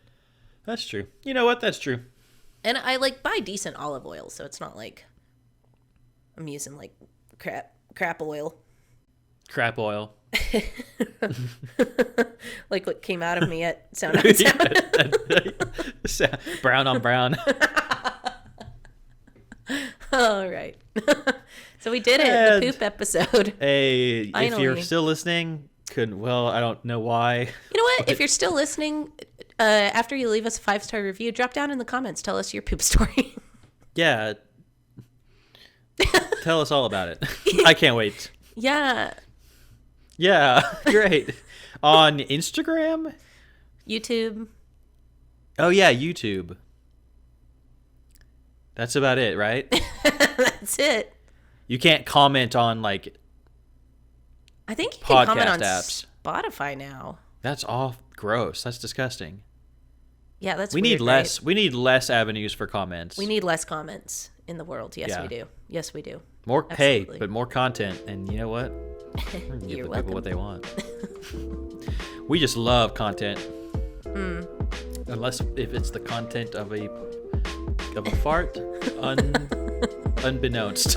That's true. You know what? That's true. And I like buy decent olive oil, so it's not like I'm using like crap oil. Crap oil. Like what came out of me at Sound on Sound. Brown on brown. All right. So we did it, the poop episode. Hey, finally. If you're still listening, I don't know why. You know what? If you're still listening, after you leave us a 5-star review, drop down in the comments. Tell us your poop story. Yeah. Tell us all about it. I can't wait. Yeah. Yeah, great. On Instagram? YouTube. Oh, yeah, YouTube. That's about it, right? That's it. You can't comment on, like, I think you can comment on apps. Spotify now. That's all gross. That's disgusting. Yeah, that's we weird, need less. right? We need less avenues for comments. We need less comments in the world. Yes, we do. Yes, we do. More pay, Absolutely. but more content. And you know what? Give You're the welcome. people what they want. We just love content. Unless if it's the content of a fart, unbeknownst.